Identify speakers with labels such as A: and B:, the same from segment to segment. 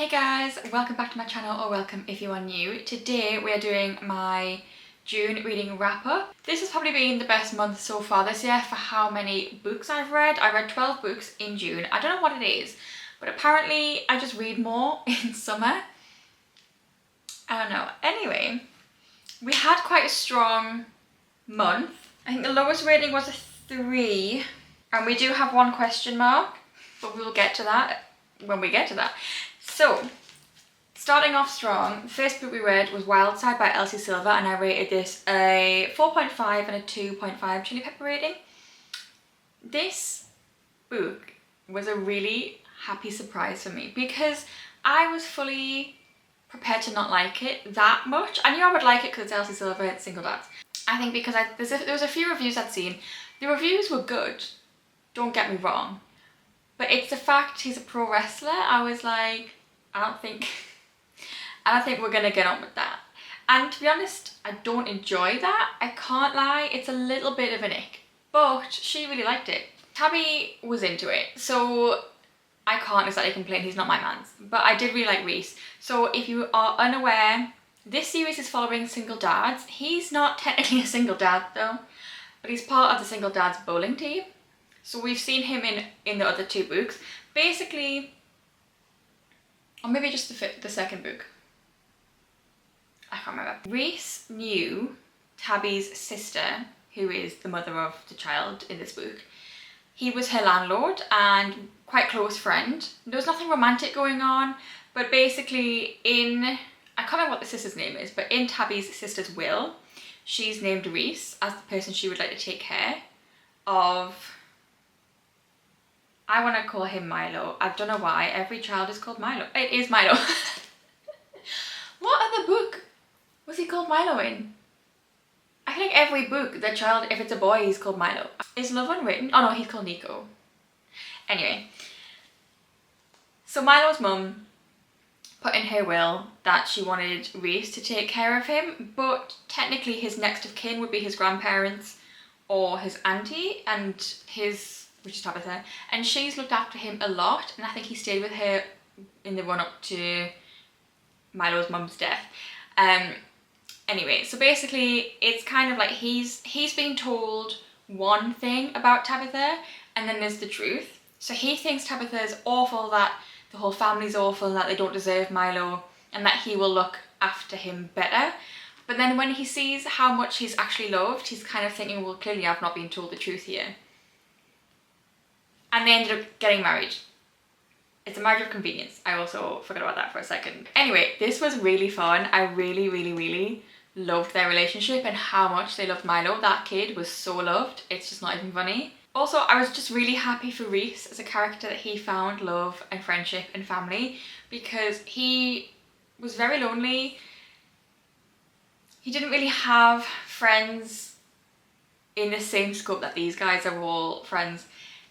A: Hey guys, welcome back to my channel, or welcome if you are new. Today we are doing my June reading wrap up. This has probably been the best month so far this year for how many books I've read. I read 12 books in June. I don't know what it is, but apparently I just read more in summer. I don't know. Anyway, we had quite a strong month. I think the lowest rating was a 3, and we do have one question mark, but we'll get to that when we get to that. So, starting off strong, the first book we read was Wildside by Elsie Silver, and I rated this a 4.5 and a 2.5 chili pepper rating. This book was a really happy surprise for me because I was fully prepared to not like it that much. I knew I would like it because it's Elsie Silver, it's single dads. I think because there was a few reviews I'd seen. The reviews were good, don't get me wrong, but it's the fact he's a pro wrestler. I was like, I don't think we're gonna get on with that. And to be honest, I don't enjoy that. I can't lie, it's a little bit of an ick. But she really liked it. Tabby was into it, so I can't exactly complain, he's not my man. But I did really like Reese. So if you are unaware, this series is following single dads. He's not technically a single dad though, but he's part of the single dads bowling team. So we've seen him in the other 2 books. Basically, or maybe just the second book. I can't remember. Reese knew Tabby's sister, who is the mother of the child in this book. He was her landlord and quite close friend. There was nothing romantic going on, but basically I can't remember what the sister's name is, but in Tabby's sister's will, she's named Reese as the person she would like to take care of. I want to call him Milo. I don't know why. Every child is called Milo. It is Milo. What other book was he called Milo in? I feel like every book, the child, if it's a boy, he's called Milo. Is Love Unwritten? Oh no, he's called Nico. Anyway. So Milo's mum put in her will that she wanted Reese to take care of him, but technically his next of kin would be his grandparents or his auntie, and which is Tabitha, and she's looked after him a lot, and I think he stayed with her in the run-up to Milo's mum's death. Anyway, so basically it's kind of like he's been told one thing about Tabitha, and then there's the truth. So he thinks Tabitha's awful, that the whole family's awful, and that they don't deserve Milo, and that he will look after him better. But then when he sees how much he's actually loved, he's kind of thinking, well, clearly I've not been told the truth here. And they ended up getting married. It's a marriage of convenience. I also forgot about that for a second. Anyway, this was really fun. I really, really, really loved their relationship and how much they loved Milo. That kid was so loved. It's just not even funny. Also, I was just really happy for Reese as a character that he found love and friendship and family, because he was very lonely. He didn't really have friends in the same scope that these guys are all friends.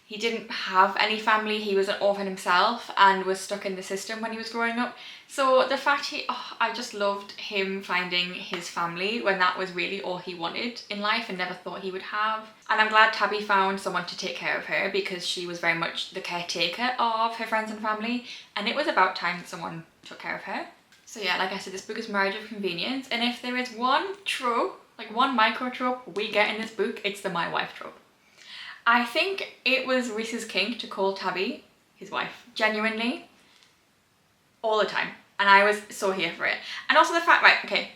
A: He didn't have any family, he was an orphan himself and was stuck in the system when he was growing up. So the fact I just loved him finding his family when that was really all he wanted in life and never thought he would have. And I'm glad Tabby found someone to take care of her, because she was very much the caretaker of her friends and family, and it was about time that someone took care of her. So yeah, like I said, this book is marriage of convenience, and if there is one trope, like one micro trope we get in this book, it's the my wife trope. I think it was Reese's kink to call Tabby his wife, genuinely, all the time, and I was so here for it. And also the fact, right, okay,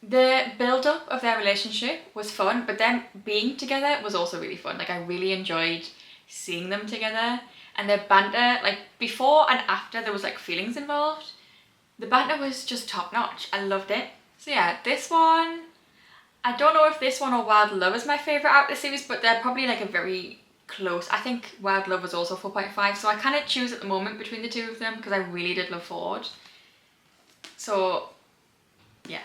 A: the build-up of their relationship was fun, but them being together was also really fun. Like, I really enjoyed seeing them together, and their banter, like before and after there was like feelings involved, the banter was just top-notch. I loved it. So yeah, this one, I don't know if this one or Wild Love is my favourite out of the series, but they're probably like a very close. I think Wild Love was also 4.5, so I kind of choose at the moment between the 2 of them because I really did love Ford. So yeah,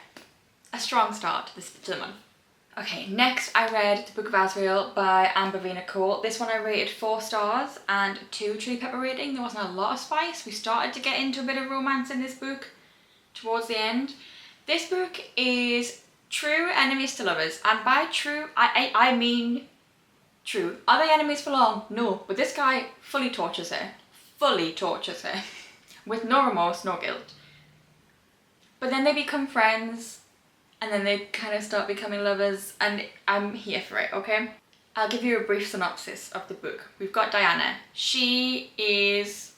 A: a strong start to the month. Okay, next I read The Book of Asriel by Anne Bovina Cole. This one I rated 4 stars and 2 chili pepper rating. There wasn't a lot of spice. We started to get into a bit of romance in this book towards the end. This book is true enemies to lovers, and by true I mean true. Are they enemies for long? No, but this guy fully tortures her. with no remorse, no guilt. But then they become friends, and then they kind of start becoming lovers, and I'm here for it, okay? I'll give you a brief synopsis of the book. We've got Diana. She is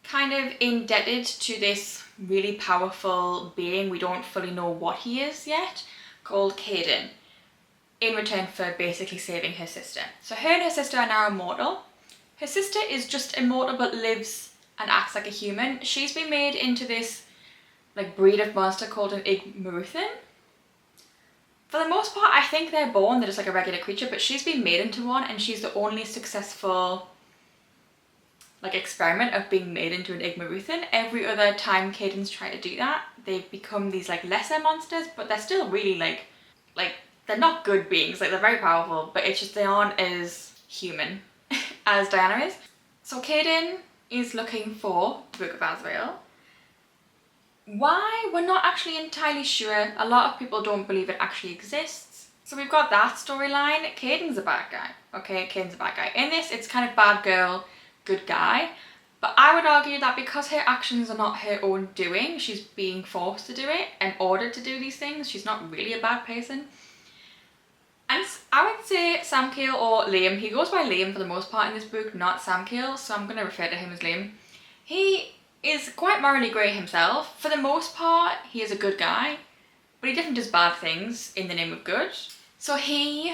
A: kind of indebted to this really powerful being, we don't fully know what he is yet, called Caden, in return for basically saving her sister. So her and her sister are now immortal. Her sister is just immortal but lives and acts like a human. She's been made into this like breed of monster called an Igmaruthin. For the most part, I think they're born, they're just like a regular creature, but she's been made into one, and she's the only successful like experiment of being made into an Igmaruthin. Every other time Caden's tried to do that, they've become these like lesser monsters, but they're still really like they're not good beings, like they're very powerful, but it's just they aren't as human as Diana is. So Caden is looking for the Book of Azrael. Why? We're not actually entirely sure. A lot of people don't believe it actually exists. So we've got that storyline. Caden's a bad guy. Okay, Caden's a bad guy. In this, it's kind of bad girl, good guy. But I would argue that because her actions are not her own doing, she's being forced to do it and ordered to do these things, she's not really a bad person. And I would say Samhael or Liam. He goes by Liam for the most part in this book, not Samhael, so I'm going to refer to him as Liam. He is quite morally grey himself. For the most part, he is a good guy, but he definitely does bad things in the name of good. So he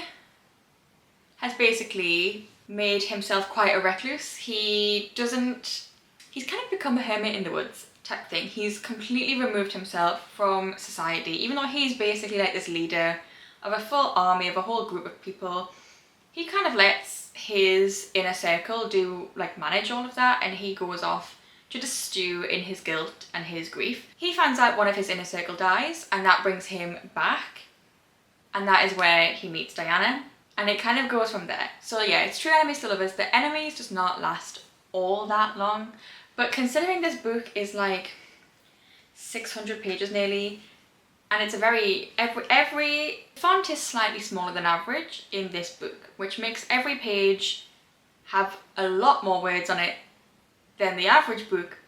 A: has basically made himself quite a recluse. He's kind of become a hermit in the woods type thing. He's completely removed himself from society, even though he's basically like this leader of a full army, of a whole group of people. He kind of lets his inner circle manage all of that, and he goes off to just stew in his guilt and his grief. He finds out one of his inner circle dies, and that brings him back, and that is where he meets Diana, and it kind of goes from there. So yeah, it's true enemies to lovers. The enemies does not last all that long, but considering this book is like 600 pages nearly, and it's every font is slightly smaller than average in this book, which makes every page have a lot more words on it than the average book.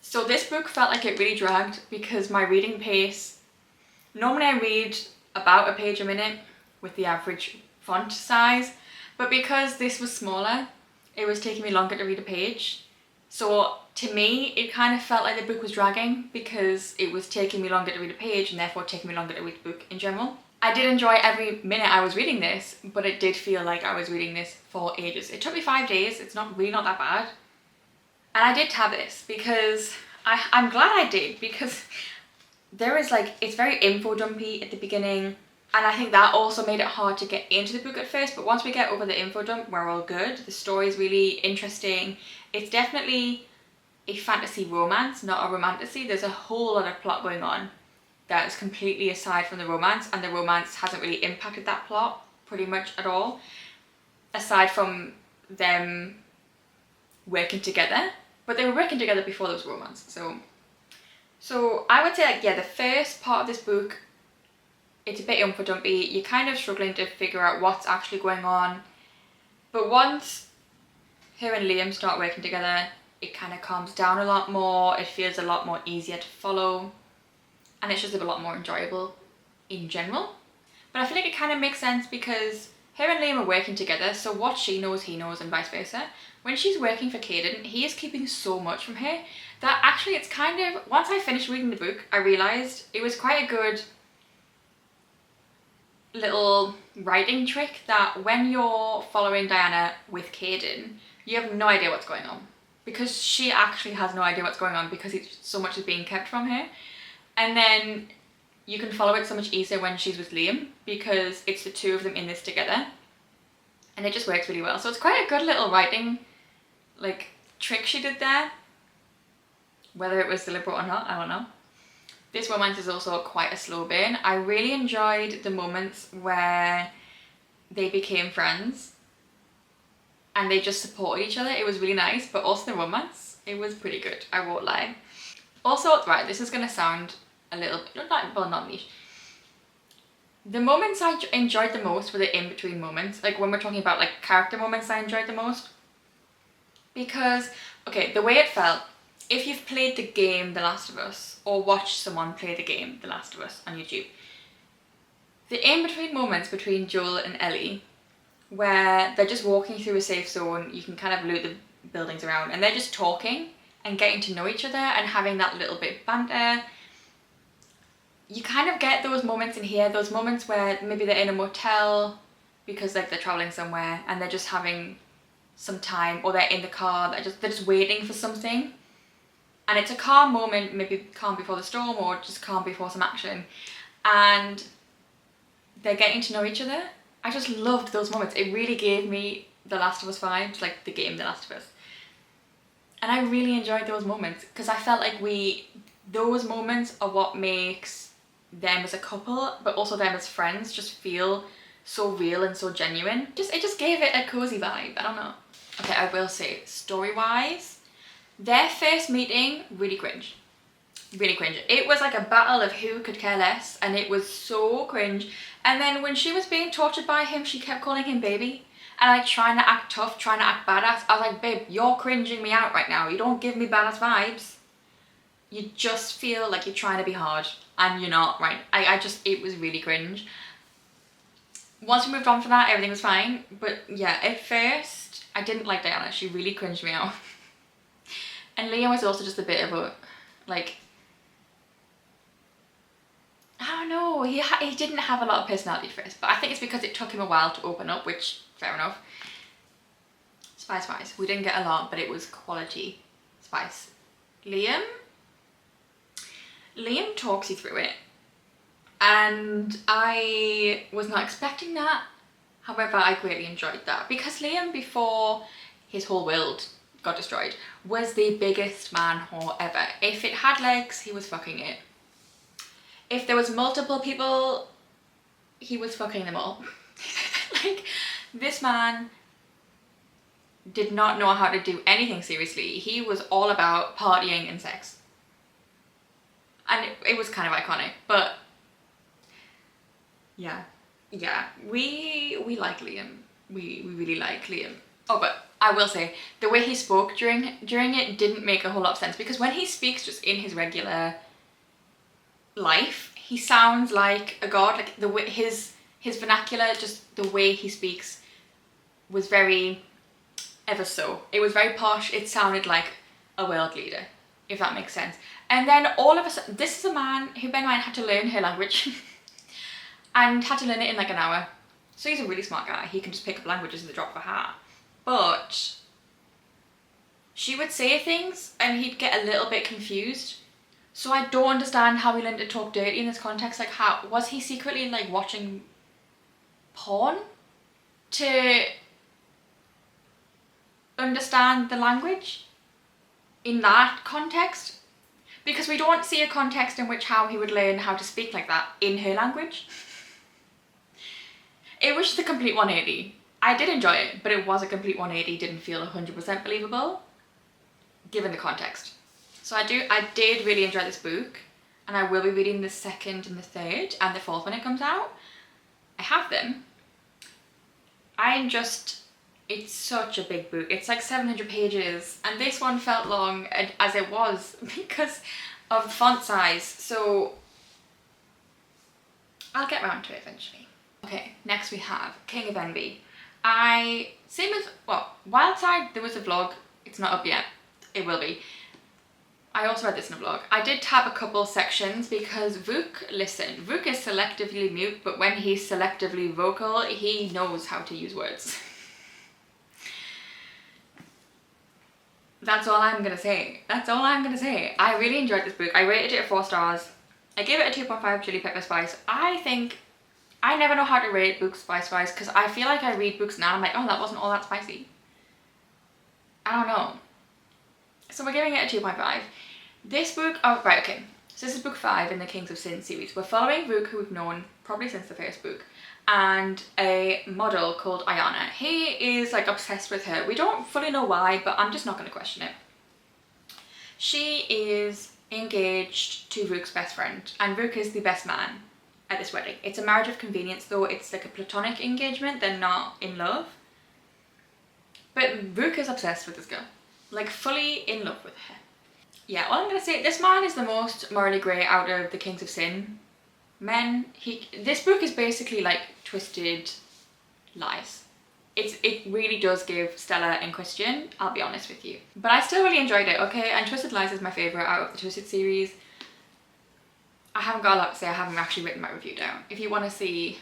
A: So this book felt like it really dragged because my reading pace, normally I read about a page a minute with the average font size, but because this was smaller, it was taking me longer to read a page. So to me, it kind of felt like the book was dragging because it was taking me longer to read a page and therefore taking me longer to read the book in general. I did enjoy every minute I was reading this, but it did feel like I was reading this for ages. It took me 5 days. It's not that bad. And I did tab this because I'm glad I did, because there is it's very info dumpy at the beginning, and I think that also made it hard to get into the book at first, but once we get over the info dump, we're all good. The story is really interesting. It's definitely a fantasy romance, not a romantasy. There's a whole lot of plot going on that is completely aside from the romance, and the romance hasn't really impacted that plot pretty much at all, aside from them working together. But they were working together before there was romance. So I would say the first part of this book, it's a bit info dumpy. You're kind of struggling to figure out what's actually going on. But once her and Liam start working together, it kind of calms down a lot more. It feels a lot more easier to follow, and it's just a lot more enjoyable in general. But I feel like it kind of makes sense because her and Liam are working together, so what she knows, he knows, and vice versa. When she's working for Caden, he is keeping so much from her that actually it's kind of, once I finished reading the book, I realised it was quite a good little writing trick that when you're following Diana with Caden, you have no idea what's going on, because she actually has no idea what's going on because so much is being kept from her. And then you can follow it so much easier when she's with Liam because it's the two of them in this together, and it just works really well. So it's quite a good little writing trick she did there. Whether it was deliberate or not, I don't know. This romance is also quite a slow burn. I really enjoyed the moments where they became friends and they just supported each other. It was really nice, but also the romance, it was pretty good, I won't lie. Also, right, this is gonna sound a little bit, not niche. The moments I enjoyed the most were the in-between moments, when we're talking about character moments I enjoyed the most. Because, okay, the way it felt, if you've played the game The Last of Us or watched someone play the game The Last of Us on YouTube, the in-between moments between Joel and Ellie where they're just walking through a safe zone, you can kind of loot the buildings around, and they're just talking and getting to know each other and having that little bit of banter. You kind of get those moments in here, those moments where maybe they're in a motel because like they're traveling somewhere and they're just having some time, or they're in the car, they're just waiting for something. And it's a calm moment, maybe calm before the storm or just calm before some action. And they're getting to know each other. I just loved those moments. It really gave me The Last of Us vibes, like the game The Last of Us. And I really enjoyed those moments because I felt like those moments are what makes them as a couple, but also them as friends, just feel so real and so genuine. It just gave it a cozy vibe, I don't know. Okay, I will say, story-wise, their first meeting, really cringe. Really cringe. It was like a battle of who could care less, and it was so cringe. And then when she was being tortured by him, she kept calling him baby and like trying to act tough, trying to act badass. I was like, babe, you're cringing me out right now. You don't give me badass vibes. You just feel like you're trying to be hard and you're not, right? It was really cringe. Once we moved on from that, everything was fine. But yeah, at first, I didn't like Diana. She really cringed me out. And Liam was also just a bit of a, like, I don't know, he didn't have a lot of personality at first, but I think it's because it took him a while to open up, which, fair enough. Spice-wise, we didn't get a lot, but it was quality spice. Liam talks you through it, and I was not expecting that. However, I greatly enjoyed that, because Liam, before his whole world got destroyed, was the biggest man whore ever. If it had legs, he was fucking it. If there was multiple people, he was fucking them all. Like, this man did not know how to do anything seriously. He was all about partying and sex. And it was kind of iconic, but yeah, we like Liam. We really like Liam. Oh, but I will say, the way he spoke during it didn't make a whole lot of sense, because when he speaks just in his regular life, he sounds like a god. Like the way his vernacular, just the way he speaks was very ever so. It was very posh. It sounded like a world leader, if that makes sense. And then all of a sudden, this is a man who, bear in mind, had to learn her language and had to learn it in like an hour. So he's a really smart guy. He can just pick up languages in the drop of a hat. But she would say things and he'd get a little bit confused. So I don't understand how he learned to talk dirty in this context. Like, how was he secretly like watching porn to understand the language in that context? Because we don't see a context in which how he would learn how to speak like that in her language. It was just a complete 180. I did enjoy it, but it was a complete 180. Didn't feel 100% believable given the context. So I did really enjoy this book, and I will be reading the second and the third and the fourth when it comes out. I have them. It's such a big book. It's like 700 pages, and this one felt long as it was because of the font size. So I'll get around to it eventually. Okay, next we have King of Envy. Wildside, there was a vlog. It's not up yet. It will be. I also read this in a vlog. I did tab a couple sections because Vuk is selectively mute, but when he's selectively vocal, he knows how to use words. That's all I'm gonna say. I really enjoyed this book. I rated it 4 stars. I gave it a 2.5 chili pepper spice. I never know how to rate books spice-wise, because I feel like I read books now, I'm like, oh, that wasn't all that spicy. I don't know. So we're giving it a 2.5. This book, oh right, okay. So this is book 5 in the Kings of Sin series. We're following Vuk, who we've known probably since the first book, and a model called Ayana. He is like obsessed with her. We don't fully know why, but I'm just not going to question it. She is engaged to Vuk's best friend, and Vuk is the best man at this wedding. It's a marriage of convenience, though. It's like a platonic engagement. They're not in love. But Vuk is obsessed with this girl. Like fully in love with her. yeah, all I'm gonna say, this man is the most morally grey out of the Kings of Sin men. This book is basically like Twisted Lies. It really does give Stella and Christian, I'll be honest with you. But I still really enjoyed it, okay? And Twisted Lies is my favourite out of the Twisted series. I haven't got a lot to say, I haven't actually written my review down. If you want to see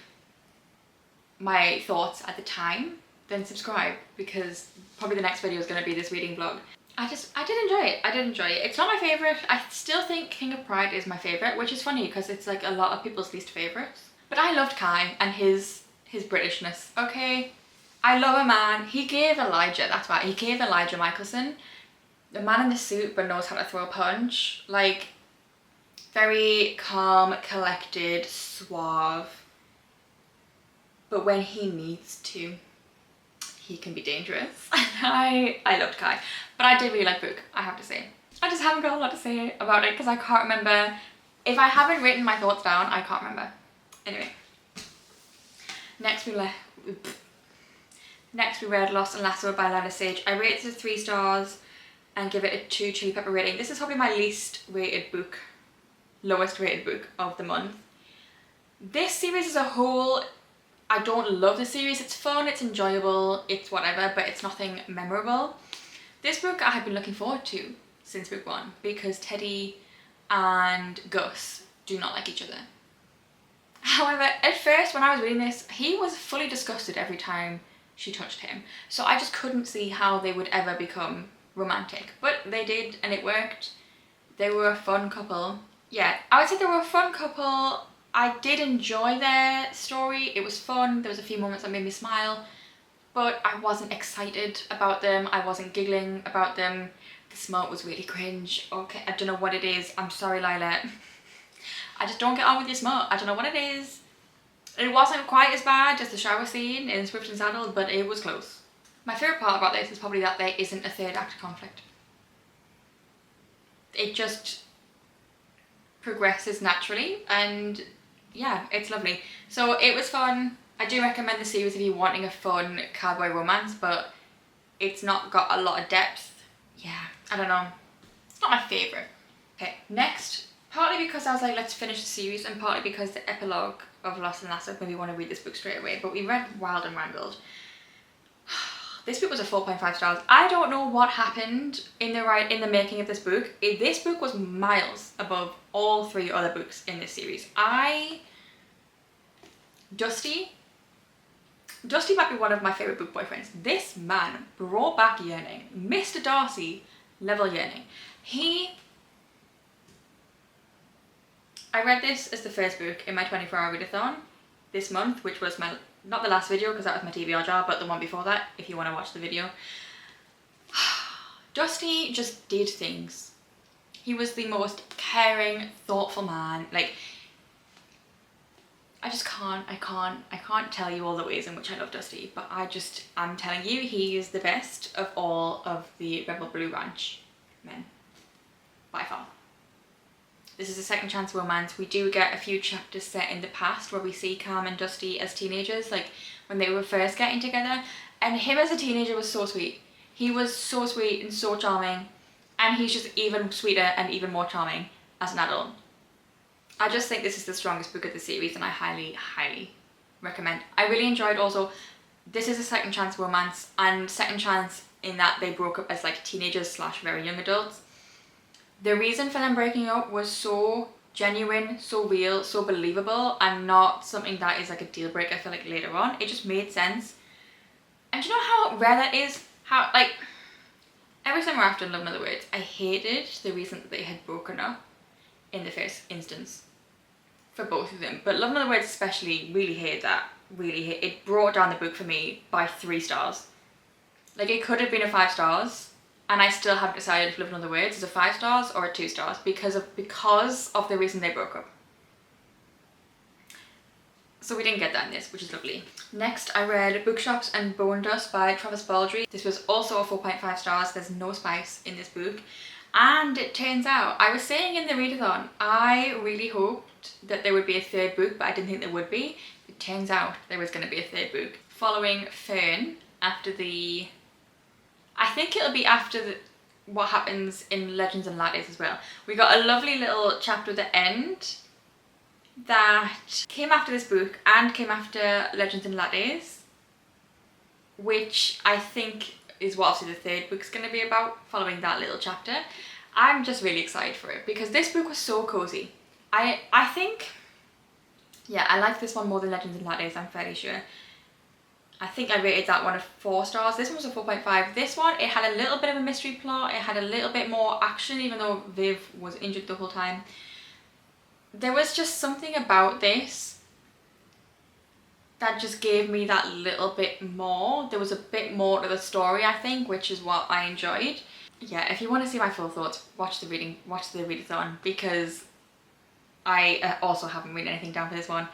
A: my thoughts at the time, then subscribe, because probably the next video is going to be this reading vlog. I did enjoy it. I did enjoy it. It's not my favourite. I still think King of Pride is my favourite, which is funny because it's like a lot of people's least favourites. But I loved Kai and his Britishness, okay? I love a man. He gave Elijah, that's right, he gave Elijah Michelson, the man in the suit but knows how to throw a punch. Like, very calm, collected, suave. But when he needs to, he can be dangerous. I loved Kai. But I did really like the book, I have to say. I just haven't got a lot to say about it because I can't remember. If I haven't written my thoughts down, I can't remember. Anyway. Next we read Lost and Lasso by Lila Sage. I rated it 3 stars and give it a 2 chili pepper rating. This is probably my least rated book, lowest rated book of the month. This series as a whole, I don't love the series. It's fun, it's enjoyable, it's whatever, but it's nothing memorable. This book I have been looking forward to since book 1 because Teddy and Gus do not like each other. However, at first when I was reading this, he was fully disgusted every time she touched him. So I just couldn't see how they would ever become romantic. But they did, and it worked. They were a fun couple. Yeah, I would say they were a fun couple. I did enjoy their story. It was fun. There was a few moments that made me smile. But I wasn't excited about them. I wasn't giggling about them. The smut was really cringe. Okay, I don't know what it is. I'm sorry, Lila. I just don't get on with your smut. I don't know what it is. It wasn't quite as bad as the shower scene in Swift and Saddle, but it was close. My favourite part about this is probably that there isn't a third act conflict. It just progresses naturally, and yeah, it's lovely. So it was fun. I do recommend the series if you're wanting a fun cowboy romance, but it's not got a lot of depth. Yeah, I don't know. It's not my favourite. Okay, next. Partly because I was like, let's finish the series, and partly because the epilogue of Lost and Lasso made me want to read this book straight away. But we read Wild and Wrangled. This book was a 4.5 stars. I don't know what happened in the making of this book. This book was miles above all 3 other books in this series. Dusty might be one of my favourite book boyfriends. This man brought back yearning. Mr. Darcy level yearning. I read this as the first book in my 24-hour readathon this month, which was my, not the last video because that was my TBR jar, but the one before that, if you want to watch the video. Dusty just did things. He was the most caring, thoughtful man. Like, I can't tell you all the ways in which I love Dusty, but I'm telling you, he is the best of all of the Rebel Blue Ranch men, by far. This is a second chance romance. We do get a few chapters set in the past where we see Cam and Dusty as teenagers, like when they were first getting together. And him as a teenager was so sweet. He was so sweet and so charming. And he's just even sweeter and even more charming as an adult. I just think this is the strongest book of the series, and I highly, highly recommend. I really enjoyed also, this is a second chance romance, and second chance in that they broke up as like teenagers / very young adults. The reason for them breaking up was so genuine, so real, so believable, and not something that is like a deal breaker, I feel like, later on. It just made sense. And do you know how rare that is? How, like, Every Summer After and Love in Other Words, I hated the reason that they had broken up in the first instance for both of them. But Love in Other Words especially, really hated that. It brought down the book for me by 3 stars. Like, it could have been a 5 stars. And I still haven't decided if Love in Other Words is a 5 stars or a 2 stars because of the reason they broke up. So we didn't get that in this, which is lovely. Next, I read Bookshops and Bone Dust by Travis Baldree. This was also a 4.5 stars. There's no spice in this book. And it turns out, I was saying in the readathon, I really hoped that there would be a 3rd book, but I didn't think there would be. It turns out there was going to be a 3rd book. Following Fern, after the... I think it'll be after what happens in Legends and Lattes as well. We got a lovely little chapter at the end that came after this book and came after Legends and Lattes, which I think is what obviously the third book's going to be about, following that little chapter. I'm just really excited for it because this book was so cozy. I think, yeah, I like this one more than Legends and Lattes, I'm fairly sure. I think I rated that one a 4 stars. This one was a 4.5. This one, it had a little bit of a mystery plot. It had a little bit more action, even though Viv was injured the whole time. There was just something about this that just gave me that little bit more. There was a bit more to the story, I think, which is what I enjoyed. Yeah, if you want to see my full thoughts, watch the readathon, because I also haven't written anything down for this one.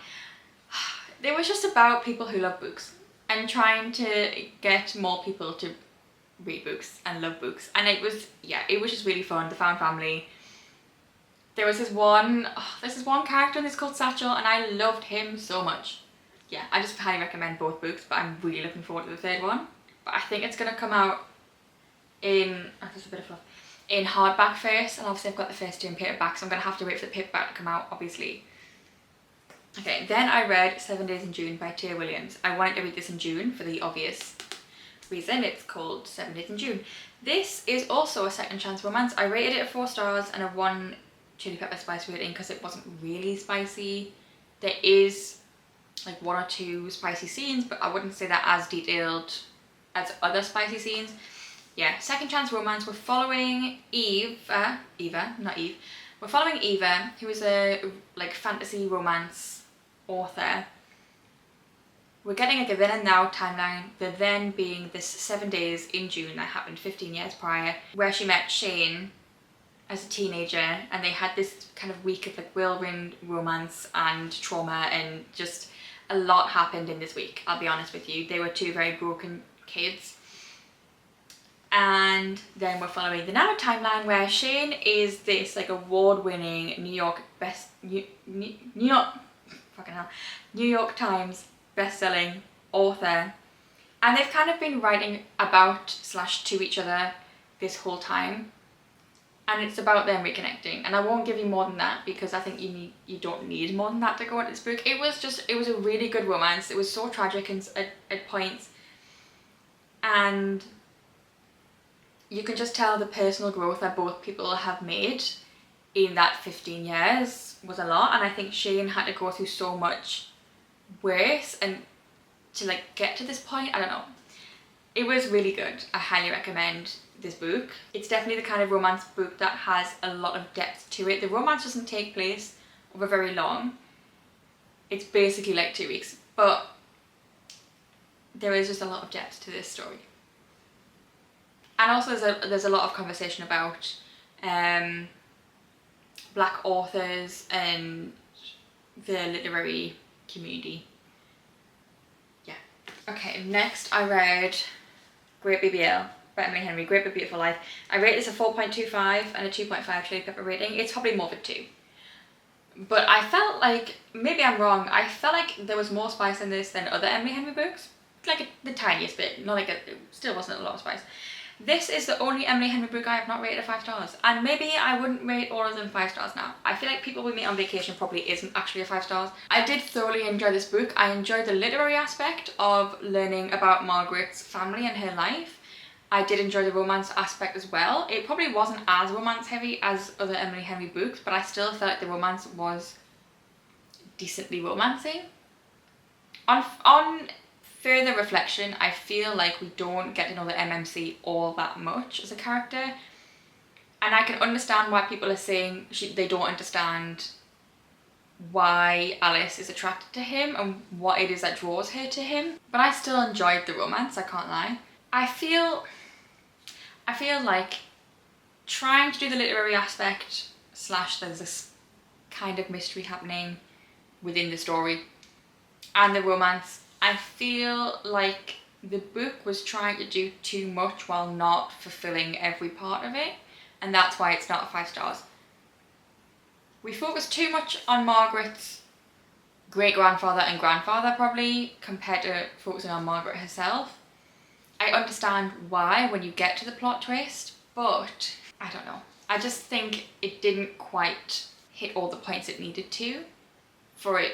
A: It was just about people who love books and trying to get more people to read books and love books. And it was just really fun. The found family. There was this one character in this called Satchel, and I loved him so much. Yeah, I just highly recommend both books, but I'm really looking forward to the third one. But I think it's gonna come out in, there's a bit of fluff, in hardback first, and obviously I've got the first two in paperback, so I'm gonna have to wait for the paperback to come out, obviously. Okay, then I read 7 Days in June by Tia Williams. I wanted to read this in June for the obvious reason. It's called 7 Days in June. This is also a second chance romance. I rated it a 4 stars and a 1 chili pepper spice rating because it wasn't really spicy. There is like 1 or 2 spicy scenes, but I wouldn't say that as detailed as other spicy scenes. Yeah, second chance romance. We're following Eva, not Eve. We're following Eva, who is a like fantasy romance author. We're getting a then and now timeline, the then being this 7 days in June that happened 15 years prior, where she met Shane as a teenager, and they had this kind of week of like whirlwind romance and trauma, and just a lot happened in this week, I'll be honest with you. They were 2 very broken kids. And then we're following the now timeline where Shane is this like award-winning New York Times best-selling author, and they've kind of been writing about / to each other this whole time, and it's about them reconnecting. And I won't give you more than that because I think you don't need more than that to go into this book. It was a really good romance. It was so tragic at points, and you can just tell the personal growth that both people have made in that 15 years was a lot. And I think Shane had to go through so much worse and to like get to this point. I don't know. It was really good. I highly recommend this book. It's definitely the kind of romance book that has a lot of depth to it. The romance doesn't take place over very long. It's basically like 2 weeks, but there is just a lot of depth to this story. And also there's a lot of conversation about Black authors and the literary community. Yeah. Okay, next I read Great BBL by Emily Henry, Great But Beautiful Life. I rate this a 4.25 and a 2.5 chili pepper rating. It's probably more of a 2. But I felt like, maybe I'm wrong, I felt like there was more spice in this than other Emily Henry books. Like the tiniest bit, not like it still wasn't a lot of spice. This is the only Emily Henry book I have not rated a 5 stars, and maybe I wouldn't rate all of them 5 stars now. I feel like People We Meet on Vacation probably isn't actually a 5 stars. I did thoroughly enjoy this book. I enjoyed the literary aspect of learning about Margaret's family and her life. I did enjoy the romance aspect as well. It probably wasn't as romance heavy as other Emily Henry books, but I still felt like the romance was decently romancing. On further reflection, I feel like we don't get to know the MMC all that much as a character, and I can understand why people are saying they don't understand why Alice is attracted to him and what it is that draws her to him, but I still enjoyed the romance, I can't lie. I feel like trying to do the literary aspect / there's this kind of mystery happening within the story and the romance, I feel like the book was trying to do too much while not fulfilling every part of it, and that's why it's not a 5 stars. We focus too much on Margaret's great-grandfather and grandfather probably compared to focusing on Margaret herself. I understand why when you get to the plot twist, but I don't know. I just think it didn't quite hit all the points it needed to for it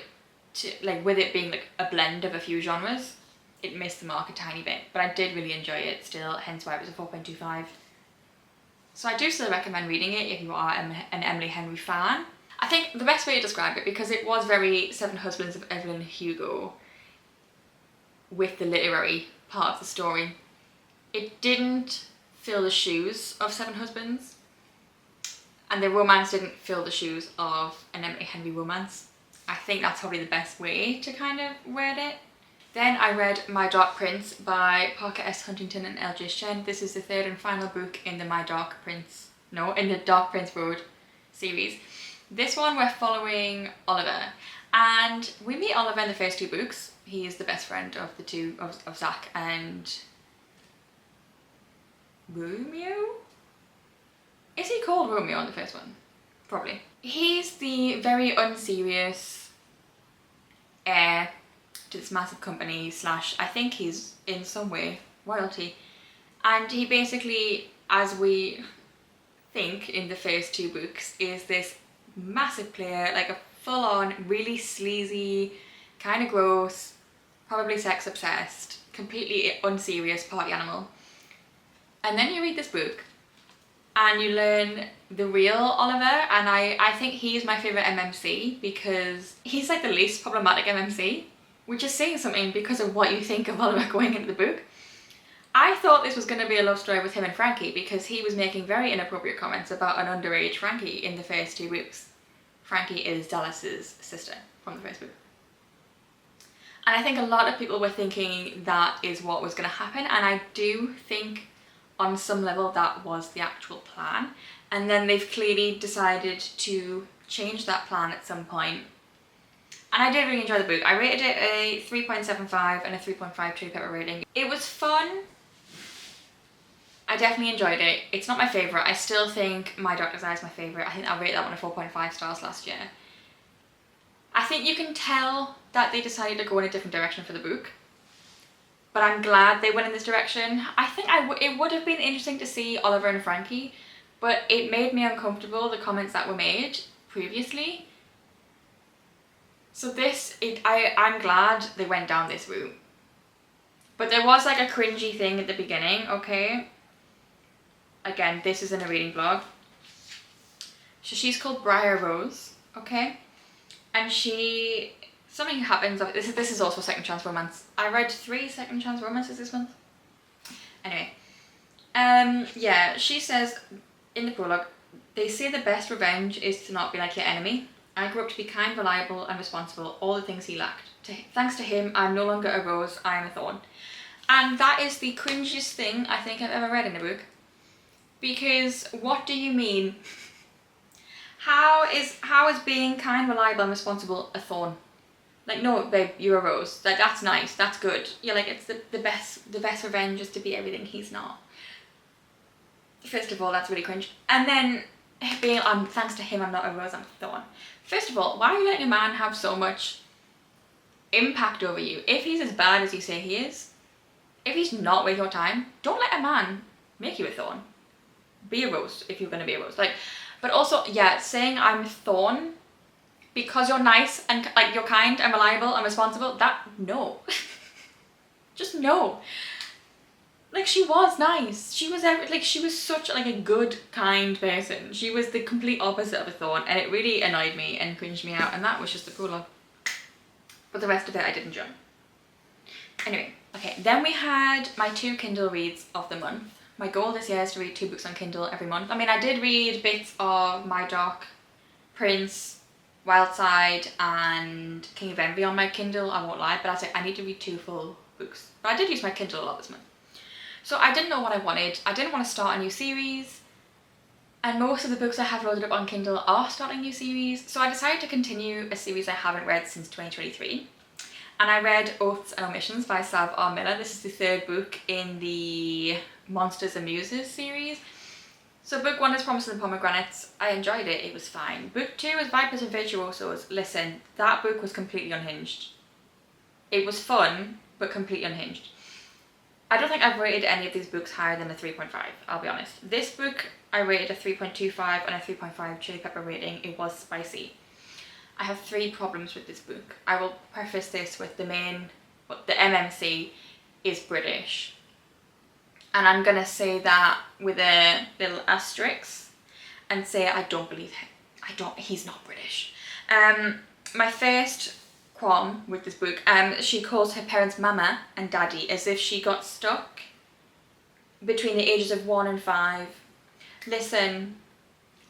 A: to, like, with it being like a blend of a few genres, it missed the mark a tiny bit. But I did really enjoy it still, hence why it was a 4.25. So I do still recommend reading it if you are an Emily Henry fan. I think the best way to describe it, because it was very Seven Husbands of Evelyn Hugo with the literary part of the story, it didn't fill the shoes of Seven Husbands, and the romance didn't fill the shoes of an Emily Henry romance. I think that's probably the best way to kind of word it. Then I read My Dark Prince by Parker S. Huntington and L.J. Shen. This is the third and final book in the Dark Prince Road series. This one we're following Oliver, and we meet Oliver in the first two books. He is the best friend of the two, of Zach and Romeo? Is he called Romeo in the first one? Probably. He's the very unserious heir to this massive company / I think he's in some way royalty, and he basically, as we think in the first two books, is this massive player, like a full-on, really sleazy, kind of gross, probably sex obsessed, completely unserious party animal. And then you read this book and you learn the real Oliver, and I think he's my favourite MMC because he's like the least problematic MMC, which is saying something because of what you think of Oliver going into the book. I thought this was going to be a love story with him and Frankie because he was making very inappropriate comments about an underage Frankie in the first two books. Frankie is Dallas's sister from the first book. And I think a lot of people were thinking that is what was going to happen, and I do think on some level that was the actual plan. And then they've clearly decided to change that plan at some point. And I did really enjoy the book. I rated it a 3.75 and a 3.52 pepper rating. It was fun. I definitely enjoyed it. It's not my favourite. I still think My Doctor's Eye is my favourite. I think I rated that one a 4.5 stars last year. I think you can tell that they decided to go in a different direction for the book, but I'm glad they went in this direction. I think it would have been interesting to see Oliver and Frankie, but it made me uncomfortable, the comments that were made previously. So I'm glad they went down this route. But there was like a cringy thing at the beginning, okay? Again, this is in a reading blog. So she's called Briar Rose, okay? And something happens, this is also second chance romance. I read 3 second chance romances this month. Anyway, yeah, she says in the prologue, they say the best revenge is to not be like your enemy. I grew up to be kind, reliable and responsible, all the things he lacked. Thanks to him, I'm no longer a rose, I am a thorn. And that is the cringiest thing I think I've ever read in a book. Because what do you mean? How is being kind, reliable and responsible a thorn? Like, no, babe, you're a rose. Like, that's nice, that's good. You're like, it's the best revenge is to be everything he's not. First of all, that's really cringe. And then being, thanks to him, I'm not a rose, I'm a thorn. First of all, why are you letting a man have so much impact over you? If he's as bad as you say he is, if he's not worth your time, don't let a man make you a thorn. Be a rose if you're going to be a rose. Like, but also, yeah, saying I'm a thorn because you're nice and like you're kind and reliable and responsible, no. Just no. Like, she was nice. She was she was such like a good, kind person. She was the complete opposite of a thorn, and it really annoyed me and cringed me out, and that was just the prologue. But the rest of it I did enjoy. Anyway, okay, then we had my 2 Kindle reads of the month. My goal this year is to read 2 books on Kindle every month. I mean, I did read bits of My Dark Prince, Wildside and King of Envy on my Kindle, I won't lie, but I need to read 2 full books. But I did use my Kindle a lot this month. So I didn't know what I wanted. I didn't want to start a new series, and most of the books I have loaded up on Kindle are starting new series, so I decided to continue a series I haven't read since 2023. And I read Oaths and Omissions by Sav R. Miller. This is the 3rd book in the Monsters and Muses series. So book 1 is Promises and Pomegranates. I enjoyed it, it was fine. Book 2 is Vipers and Virtuosos. Listen, that book was completely unhinged. It was fun, but completely unhinged. I don't think I've rated any of these books higher than a 3.5, I'll be honest. This book, I rated a 3.25 and a 3.5 chili pepper rating. It was spicy. I have 3 problems with this book. I will preface this with the MMC is British. And I'm gonna say that with a little asterisk and say I don't believe him. He's not British. My first qualm with this book, she calls her parents mama and daddy as if she got stuck between the ages of 1 and 5. Listen,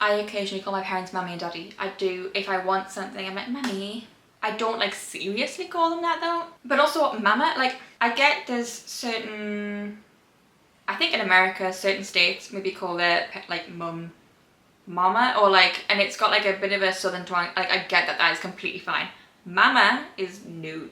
A: I occasionally call my parents mummy and daddy. I do. If I want something, I'm like, mummy. I don't like seriously call them that though. But also mama, like I get there's certain, I think in America, certain states maybe call their like mum mama, or like, and it's got like a bit of a southern twang. Like I get that is completely fine. Mama is new.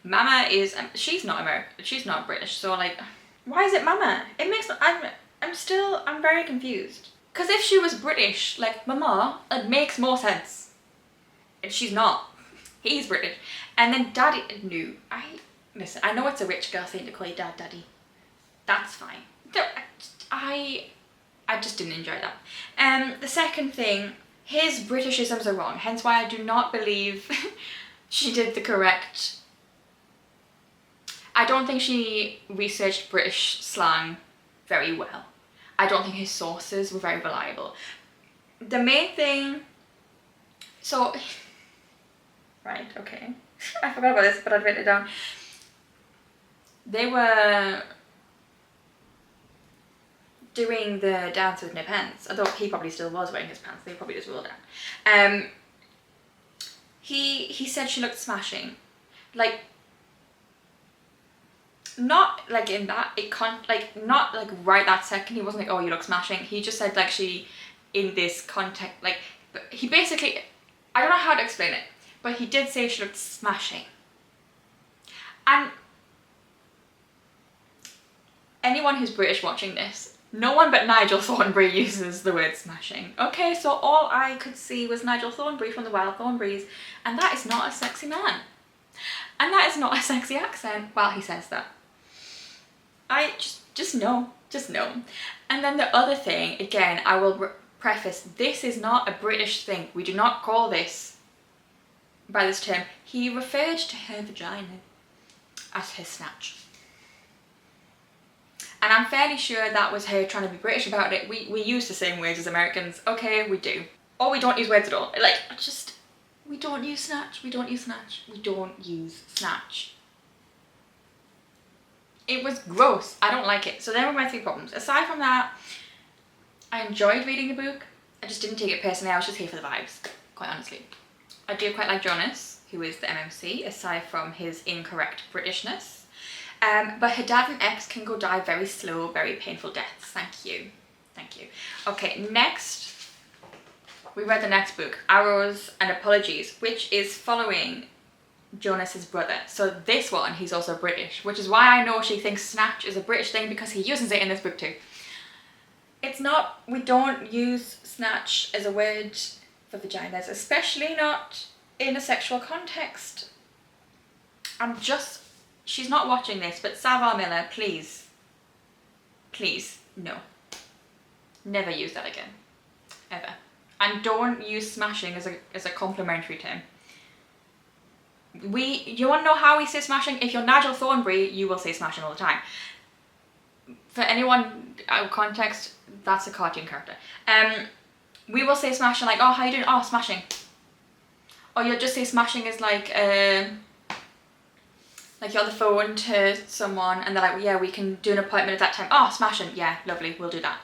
A: Mama is, she's not American, she's not British, so like, why is it mama? It makes, I'm very confused. Because if she was British, like mama, it makes more sense. And she's not. He's British. And then daddy, no. Listen, I know it's a rich girl thing to call your dad daddy. That's fine. I just didn't enjoy that. The second thing, his Britishisms are wrong, hence why I do not believe she did the correct. I don't think she researched British slang very well. I don't think his sources were very reliable. The main thing, so, right, okay, I forgot about this, but I'd written it down. They were doing the dance with no pants, although he probably still was wearing his pants, they probably just rolled down. He said she looked smashing, like, not like in that, not like right that second, he wasn't like, oh you look smashing, he just said like she, in this context, like, he basically, I don't know how to explain it, but he did say she looked smashing. And anyone who's British watching this, no one but Nigel Thornberry uses the word smashing. Okay, so all I could see was Nigel Thornberry from the Wild Thornberrys, and that is not a sexy man. And that is not a sexy accent. Well, he says that. I just no. And then the other thing, again, I will preface, this is not a British thing. We do not call this by this term. He referred to her vagina as her snatch. And I'm fairly sure that was her trying to be British about it. We use the same words as Americans. Okay, we do. Or we don't use words at all. Like, we don't use snatch. We don't use snatch. It was gross. I don't like it. So there were my 3 problems. Aside from that, I enjoyed reading the book. I just didn't take it personally. I was just here for the vibes, quite honestly. I do quite like Jonas, who is the MMC, aside from his incorrect Britishness. But her dad and ex can go die very slow, very painful deaths. Thank you. Okay, next, we read the next book, Arrows and Apologies, which is following Jonas's brother. So this one, he's also British, which is why I know she thinks snatch is a British thing, because he uses it in this book too. It's not, we don't use snatch as a word for vaginas, especially not in a sexual context. She's not watching this, but Savar Miller, please, no. Never use that again. Ever. And don't use smashing as a complimentary term. You want to know how we say smashing? If you're Nigel Thornberry, you will say smashing all the time. For anyone out of context, that's a cartoon character. We will say smashing like, oh, how you doing? Oh, smashing. Or you'll just say smashing is like you're on the phone to someone and they're like, yeah, we can do an appointment at that time. Oh, smashing. Yeah, lovely, we'll do that.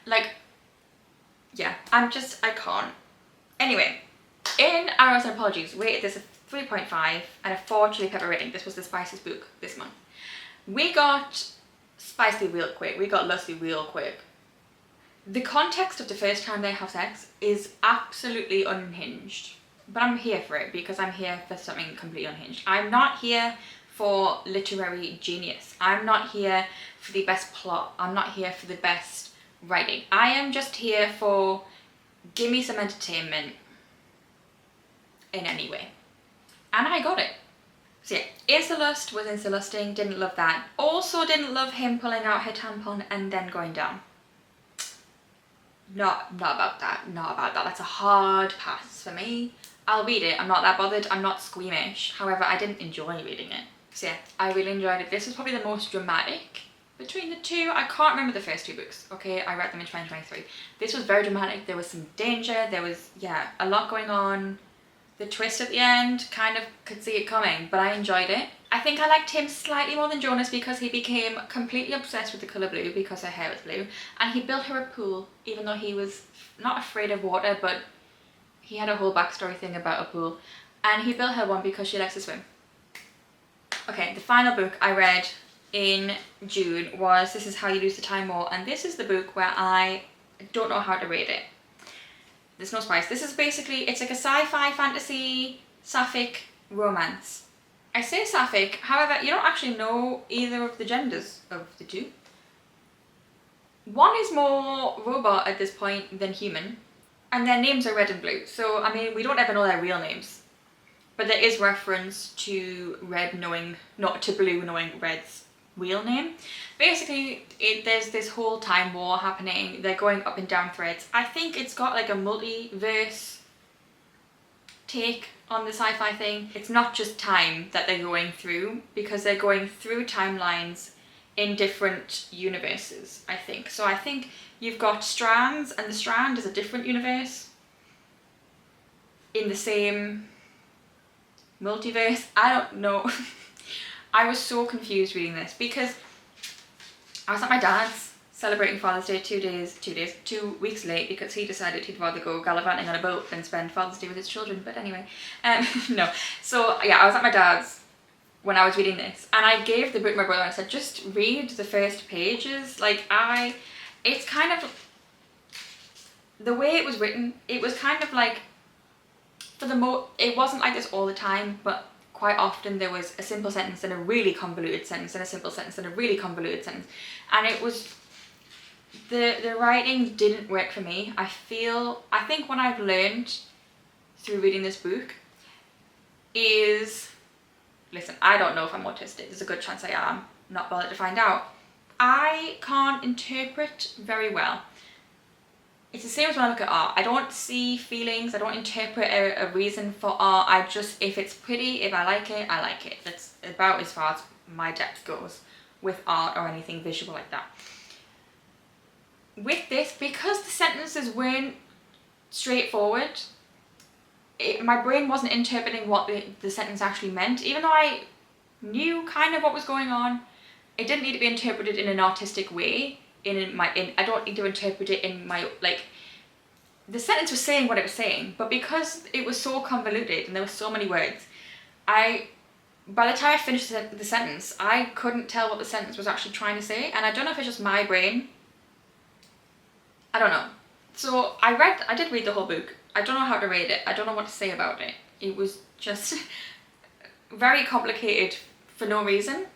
A: Like, yeah, I can't. Anyway, in Arrows and Apologies, we rated this a 3.5 and a 4 chili pepper rating. This was the spiciest book this month. We got spicy real quick. We got lusty real quick. The context of the first time they have sex is absolutely unhinged. But I'm here for it because I'm here for something completely unhinged. I'm not here for literary genius. I'm not here for the best plot. I'm not here for the best writing. I am just here for give me some entertainment in any way. And I got it. So yeah, Insta was Insta-lusting, didn't love that. Also didn't love him pulling out her tampon and then going down. Not about that, not about that. That's a hard pass for me. I'll read it, I'm not that bothered, I'm not squeamish. However, I didn't enjoy reading it. So yeah, I really enjoyed it. This was probably the most dramatic between the two. I can't remember the first two books, okay? I read them in 2023. This was very dramatic. There was some danger. There was, yeah, a lot going on. The twist at the end, kind of could see it coming, but I enjoyed it. I think I liked him slightly more than Jonas because he became completely obsessed with the colour blue because her hair was blue, and he built her a pool, even though he was not afraid of water, but he had a whole backstory thing about a pool, and he built her one because she likes to swim. Okay, the final book I read in June was This Is How You Lose the Time More, and this is the book where I don't know how to rate it. There's no surprise. This is basically, it's like a sci-fi, fantasy, sapphic romance. I say sapphic, however, you don't actually know either of the genders of the two. One is more robot at this point than human, and their names are red and blue. So, I mean, we don't ever know their real names. But there is reference to red knowing, not to blue knowing red's real name. Basically, there's this whole time war happening. They're going up and down threads. I think it's got like a multiverse take on the sci-fi thing. It's not just time that they're going through, because they're going through timelines in different universes, I think. So I think you've got strands, and the strand is a different universe in the same multiverse. I don't know. I was so confused reading this because I was at my dad's celebrating Father's Day 2 weeks late because he decided he'd rather go gallivanting on a boat than spend Father's Day with his children. But anyway, no. So yeah, I was at my dad's when I was reading this, and I gave the book to my brother and I said, just read the first pages. Like, it's kind of, the way it was written, it was kind of like, it wasn't like this all the time, but quite often there was a simple sentence and a really convoluted sentence and a simple sentence and a really convoluted sentence. And it was, the writing didn't work for me. I think what I've learned through reading this book is, listen, I don't know if I'm autistic. There's a good chance I am. Not bothered to find out. I can't interpret very well. It's the same as when I look at art. I don't see feelings, I don't interpret a reason for art. I just, if it's pretty, if I like it, I like it. That's about as far as my depth goes with art or anything visual like that. With this, because the sentences weren't straightforward, my brain wasn't interpreting what the sentence actually meant. Even though I knew kind of what was going on, it didn't need to be interpreted in an artistic way. I don't need to interpret it in my, like, the sentence was saying what it was saying, but because it was so convoluted and there were so many words, by the time I finished the sentence, I couldn't tell what the sentence was actually trying to say, and I don't know if it's just my brain. I don't know. So I did read the whole book. I don't know how to rate it. I don't know what to say about it. It was just very complicated for no reason,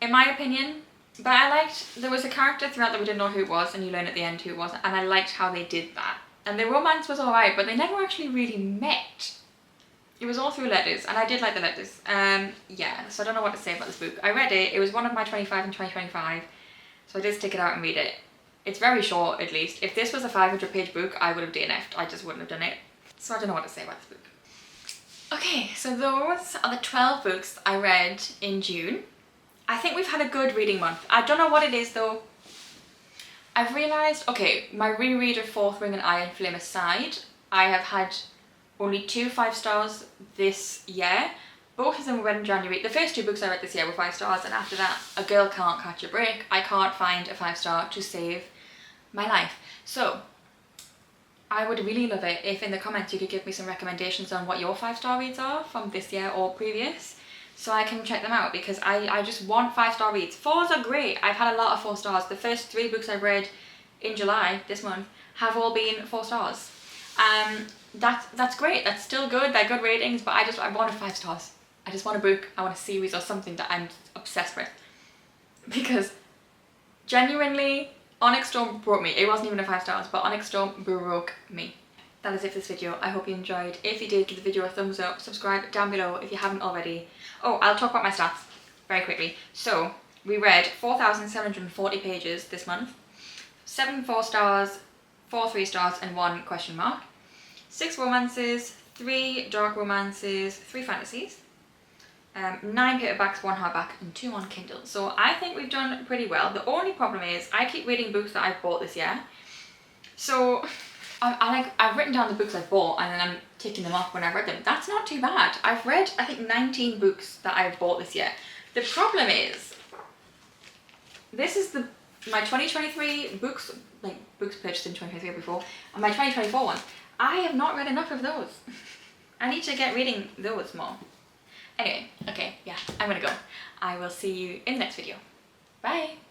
A: in my opinion. But there was a character throughout that we didn't know who it was, and you learn at the end who it was, and I liked how they did that. And the romance was alright, but they never actually really met. It was all through letters, and I did like the letters. Yeah, so I don't know what to say about this book. I read it, it was one of my 25 in 2025, so I did stick it out and read it. It's very short, at least. If this was a 500-page book, I would have DNF'd. I just wouldn't have done it. So I don't know what to say about this book. Okay, so those are the 12 books I read in June. I think we've had a good reading month. I don't know what it is though. I've realised, okay, my reread of Fourth Ring and Iron Flame aside, I have had only 2 5 stars this year. Both of them were read in January. The first 2 books I read this year were 5 stars, and after that, A Girl Can't Catch a Break. I can't find a 5-star to save my life. So, I would really love it if in the comments you could give me some recommendations on what your 5-star reads are from this year or previous, so I can check them out, because I just want 5-star reads. 4s are great. I've had a lot of 4 stars. The first 3 books I've read in July, this month, have all been 4 stars. That's great. That's still good. They're good ratings, but I wanted 5 stars. I just want a book, I want a series or something that I'm obsessed with. Because genuinely, Onyx Storm broke me. It wasn't even a 5 stars, but Onyx Storm broke me. that is it for this video. I hope you enjoyed. If you did, give the video a thumbs up, subscribe down below if you haven't already. Oh, I'll talk about my stats very quickly. So we read 4,740 pages this month, 7 4-stars, 4 3-stars and 1 question mark, 6 romances, 3 dark romances, 3 fantasies, 9 paperbacks, 1 hardback and 2 on Kindle. So I think we've done pretty well. The only problem is I keep reading books that I've bought this year. So I've written down the books I've bought and then I'm ticking them off when I've read them. That's not too bad. I've read, I think, 19 books that I've bought this year. The problem is, this is my 2023 books, like books purchased in 2023 or before, and my 2024 ones. I have not read enough of those. I need to get reading those more. Anyway, okay, yeah, I'm gonna go. I will see you in the next video. Bye!